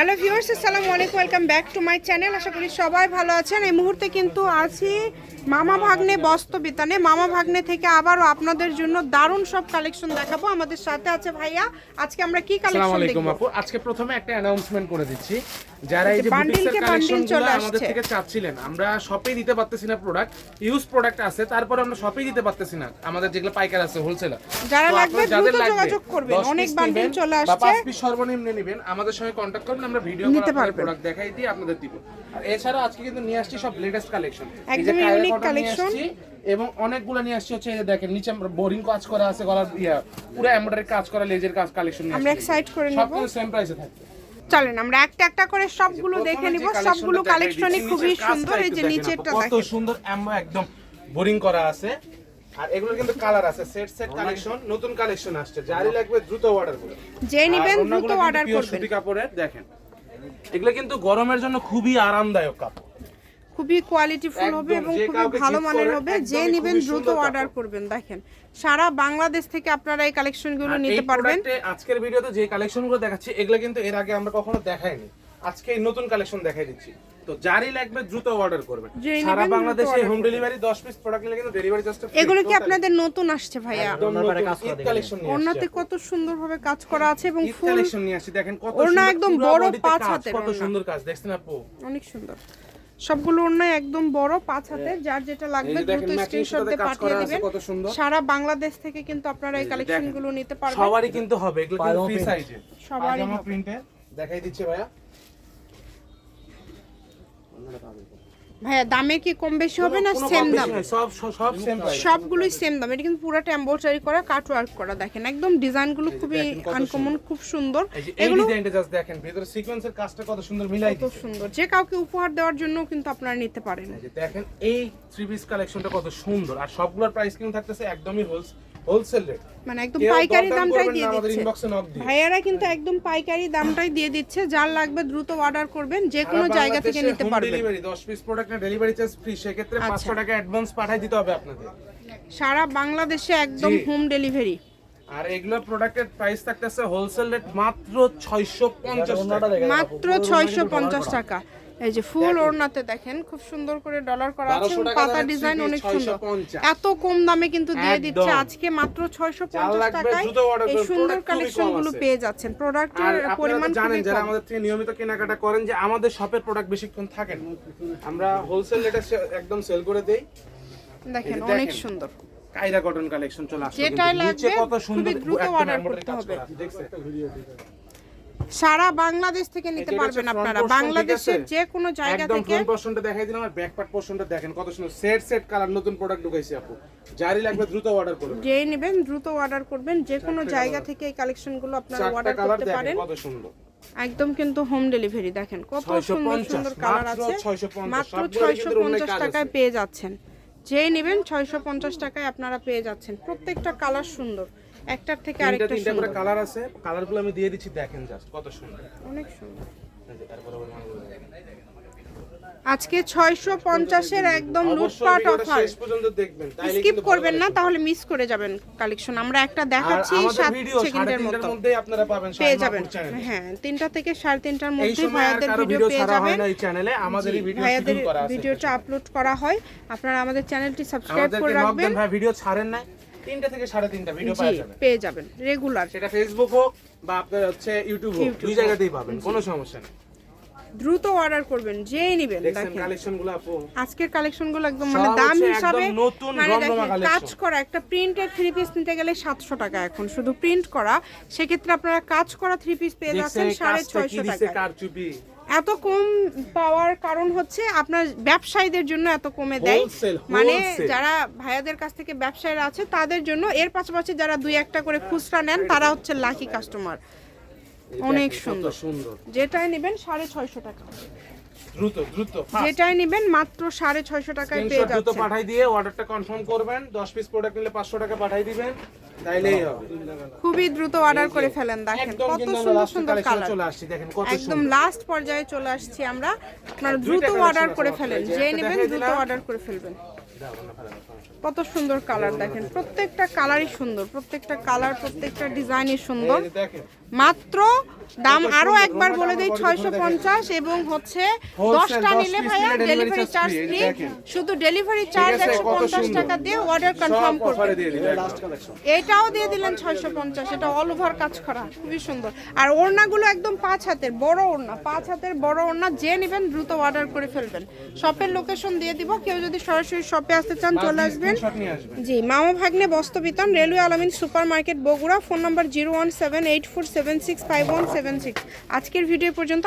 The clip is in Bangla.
হ্যালো ভিউয়ার্স, আসসালামু আলাইকুম, welcome back to my channel. আশা করি সবাই ভালো আছেন। এই মুহূর্তে কিন্তু আছি মামা ভাগ্নে বস্ত্র বিতানে। মামা ভাগ্নে থেকে আবারও আপনাদের জন্য দারুণ সব কালেকশন দেখাবো। আমাদের সাথে আছে ভাইয়া। আজকে আমরা কি কালেকশন দেখব? আপু, আজকে প্রথমে একটা অ্যানাউন্সমেন্ট করে দিচ্ছি। যারা এই যে বুটিক্সের কালেকশনগুলো আমাদের থেকে চাচ্ছিলেন, আমরা শপে দিতে পারতেছি না, প্রোডাক্ট ইউজ প্রোডাক্ট আছে, তারপর আমরা শপে দিতে পারতেছি না, আমাদের যেগুলো পাইকার আছে, হোলসেলার। যারা লাগবে দ্রুত যোগাযোগ করবেন, অনেক বান্ডিল চলে আসছে। 5 পিস সর্বনিম্ন নেবেন, আমাদের সঙ্গে কন্টাক্ট করবেন, আমরা ভিডিও করে প্রোডাক্ট দেখাই দিই, আপনাদের দিব। আর এছাড়া আজকে কিন্তু নিয়ে আসছি সব লেটেস্ট কালেকশন, একদম ইউনিক কালেকশন, এবং অনেকগুলো নিয়ে আসছি। হচ্ছে দেখেন নিচে বোরিং কাজ করা আছে, গলার পুরো এমব্রয়ডারি কাজ করা, লেজের কাজ কালেকশন নিয়ে আসছি। আমরা এক সাইড করে নেব, সবগুলো সেম প্রাইসে থাকবে। চলেন আমরা একটা একটা করে সবগুলো দেখে নিব। সবগুলো কালেকশনই খুবই সুন্দর। এই যে নিচেরটা দেখেন, কত সুন্দর একদম বোরিং করা আছে। আর এগুলো কিন্তু কালার আছে, সেট কালেকশন, নতুন কালেকশন আসছে। যারই লাগবে দ্রুত অর্ডার করুন, যে নেবেন দ্রুত অর্ডার করবেন। সুতি কাপড়ের দেখেন, এগুলো কিন্তু গরমের জন্য খুবই আরামদায়ক কাপড়, খুবই কোয়ালিটিফুল হবে এবং খুবই ভালো মানের হবে। যে নেবেন দ্রুত অর্ডার করবেন। দেখেন সারা বাংলাদেশ থেকে আপনারা এই কালেকশনগুলো নিতে পারবেন। আজকের ভিডিওতে যে কালেকশনগুলো দেখাচ্ছি, এগুলো কিন্তু এর আগে আমরা কখনো দেখাইনি। আজকে এই নতুন কালেকশন দেখাই দিচ্ছি, তো যারই লাগবে দ্রুত অর্ডার করবেন। সারা বাংলাদেশে হোম ডেলিভারি, 10 পিস প্রোডাক্ট নিলে কিন্তু ডেলিভারি চার্জটা ফ্রি। এগুলো কি আপনাদের নতুন আসছে ভাইয়া? একদম নতুন কালেকশন নিয়ে আসছে। ওনাতে কত সুন্দরভাবে কাজ করা আছে এবং ফুল কালেকশন নিয়ে আসছে। দেখেন কত সুন্দর, ওনা একদম বড় 5 হাতের, কত সুন্দর কাজ দেখছেন আপু, অনেক সুন্দর। সবগুলো ওনা একদম বড় 5 হাতের। যার যেটা লাগবে দ্রুত স্ক্রিনশট দিয়ে পাঠিয়ে দিবেন। সারা বাংলাদেশ থেকে কিন্তু আপনারা এই কালেকশনগুলো নিতে পারবেন। সবারই কিন্তু হবে, এগুলো কিন্তু ফ্রি সাইজে, সবারই হবে। প্রিন্টে দেখাই দিচ্ছে ভাইয়া। ভাইয়া দামে কি কম বেশি হবে না সেম দাম? সব সেম প্রাইস, সবগুলোই সেম দাম। এটা কিন্তু পুরোটা এমব্রয়ডারি করা, কাট ওয়ার্ক করা। দেখেন একদম ডিজাইনগুলো খুবই আনকমন, খুব সুন্দর। এগুলো ডিজাইনটা জাস্ট দেখেন, ভিতরে সিকোয়েন্সের কাজটা কত সুন্দর মিলাই দিয়েছে, কত সুন্দর। যে কাউকে উপহার দেওয়ার জন্য কিন্তু আপনারা নিতে পারেন। দেখেন এই থ্রি পিস কালেকশনটা কত সুন্দর। আর সবগুলোর প্রাইস কিন্তু থাকতেছে একদমই হোলসেল রেট, মানে একদম পাইকারি দামটাই দিয়ে দিচ্ছে ভাইয়ারা, কিন্তু একদম পাইকারি দামটাই দিয়ে দিচ্ছে। যার লাগবে দ্রুত অর্ডার করবেন, যে কোনো জায়গা থেকে নিতে পারবেন। ডেলিভারি 10 পিস প্রোডাক্টে ডেলিভারি চার্জ ফ্রি, সেই ক্ষেত্রে 500 টাকা অ্যাডভান্স পাঠিয়ে দিতে হবে আপনাদের। সারা বাংলাদেশে একদম হোম ডেলিভারি। আর এগুলো প্রোডাক্টের প্রাইস থাকতেছে হোলসেল রেট মাত্র 650 টাকা, মাত্র 650 টাকা। এই যে ফুল ওড়নাতে দেখেন খুব সুন্দর করে ডলার করা আছে, পাতা ডিজাইন অনেক সুন্দর। এত কম দামে কিন্তু দিয়ে দিচ্ছে আজকে মাত্র 650 টাকায় এই সুন্দর কালেকশনগুলো পেয়ে যাচ্ছেন। প্রোডাক্টের পরিমাণ জানেন, যারা আমাদের থেকে নিয়মিত কেনাকাটা করেন, যে আমাদের শপের প্রোডাক্ট বেশিক্ষণ থাকে না, আমরা হোলসেল রেটে একদম সেল করে দেই। দেখেন অনেক সুন্দর কায়রা কটন কালেকশন চলে আসছে, যেটা লাগবে কত সুন্দর দ্রুত অর্ডার করতে হবে। সারা বাংলাদেশ থেকে নিতে পারবেন আপনারা, বাংলাদেশের যে কোনো জায়গা থেকে। একদম ফ্রন্ট পোরশনটা দেখাই দিলাম, আর ব্যাক পার্ট পোরশনটা দেখেন কত সুন্দর, সেট কালার নতুন প্রোডাক্ট ঢুকাইছে আপু। যারই লাগবে দ্রুত অর্ডার করবেন, যেই নেবেন দ্রুত অর্ডার করবেন। যে কোনো জায়গা থেকে এই কালেকশনগুলো আপনারা অর্ডার করতে পারেন। কত সুন্দর, একদম কিন্তু হোম ডেলিভারি। দেখেন কত সুন্দর সুন্দর কালার আছে, মাত্র 650 টাকায় পেয়ে যাচ্ছেন। যেই নেবেন 650 টাকায় আপনারা পেয়ে যাচ্ছেন। প্রত্যেকটা কালার সুন্দর, একটার থেকে আরেকটা সুন্দর কালার আছে। কালারগুলো আমি দিয়ে দিচ্ছি, দেখেন জাস্ট কত সুন্দর, অনেক সুন্দর। আজকে 650 এর একদম লুটপাট অফার, শেষ পর্যন্ত দেখবেন, তাইলে স্কিপ করবেন না, তাহলে মিস করে যাবেন কালেকশন। আমরা একটা দেখাচ্ছি 7 সেকেন্ডের মধ্যে আপনারা পাবেন, পেয়ে যাবেন। হ্যাঁ 3টা থেকে 3:30টার মধ্যে ভাইয়াদের ভিডিও পেয়ে যাবেন। এই চ্যানেলে আমাদের এই ভাইয়াদের ভিডিওটা আপলোড করা হয়। আপনারা আমাদের চ্যানেলটি সাবস্ক্রাইব করে রাখবেন। ভাই ভিডিও ছাড়েন না, 3টা থেকে 3:30টা ভিডিও পেয়ে যাবেন রেগুলার। সেটা ফেসবুক হোক বা আপনার হচ্ছে ইউটিউব হোক, দুই জায়গাতেই পাবেন, কোনো সমস্যা নেই। দ্রুত অর্ডার করবেন, যেই নেবেন। দেখেন কালেকশনগুলো আপু, আজকের কালেকশনগুলো একদম মানে দাম হিসাবে নতুন কাজ করা একটা প্রিন্টেড 3 পিস নিতে গেলে 700 টাকা। এখন শুধু প্রিন্ট করা, সেক্ষেত্রে আপনারা কাজ করা 3 পিস পেয়ে যাচ্ছেন 650 টাকা। এত কম পাওয়ার কারণ হচ্ছে আপনার ব্যবসায়ীদের জন্য এত কমে দেয়, মানে যারা ভাইয়াদের কাছ থেকে ব্যবসায়ীরা আছে তাদের জন্য। এর পাশাপাশি যারা 2-1টা করে খুচরা নেন, তারা হচ্ছে লাকি কাস্টমার। অনেক সুন্দর, যেটাই নেবেন 650 টাকা, দ্রুত যেটাই নেবেন মাত্র 650 টাকায় পেয়ে যাচ্ছেন। দ্রুত পাঠাই দিয়ে অর্ডারটা কনফার্ম করবেন। 10 পিস প্রোডাক্ট নিলে 500 টাকা পাঠাই দিবেন, তাইলেই হবে। খুবই দ্রুত অর্ডার করে ফেলেন। দেখেন কত সুন্দর সুন্দর কালার চলে আসছে, দেখেন কত সুন্দর, একদম লাস্ট পর্যায়ে চলে আসছি আমরা। আপনারা দ্রুত অর্ডার করে ফেলেন, যে নেবেন দ্রুত অর্ডার করে ফেলবেন। কত সুন্দর কালার দেখেন, প্রত্যেকটা কালারই সুন্দর, প্রত্যেকটা কালার প্রত্যেকটা ডিজাইনই সুন্দর। মাত্র দাম আরো একবার বলে দেই 650 এবং হচ্ছে 10টা নিলে ভাইয়া ডেলিভারি চার্জ ফ্রি। শুধু ডেলিভারি চার্জ 150 টাকা দিয়ে অর্ডার কনফার্ম করবেন। এটাও দিয়ে দিলেন 650, এটা অল ওভার কাজ করা, খুবই সুন্দর। আর ওড়নাগুলো একদম 5 হাতের বড় ওড়না, 5 হাতের বড় ওড়না, যে নেবেন দ্রুত অর্ডার করে ফেলবেন। শপের লোকেশন দিয়ে দিব, কেউ যদি সরাসরি শপে আসতে চান চলে আসবেন। জি, মামা ভাগ্নে বস্ত্র বিতান, রেলওয়ে আলামিন super market Bogura. Phone number 01784765176। আজকের ভিডিও পর্যন্ত।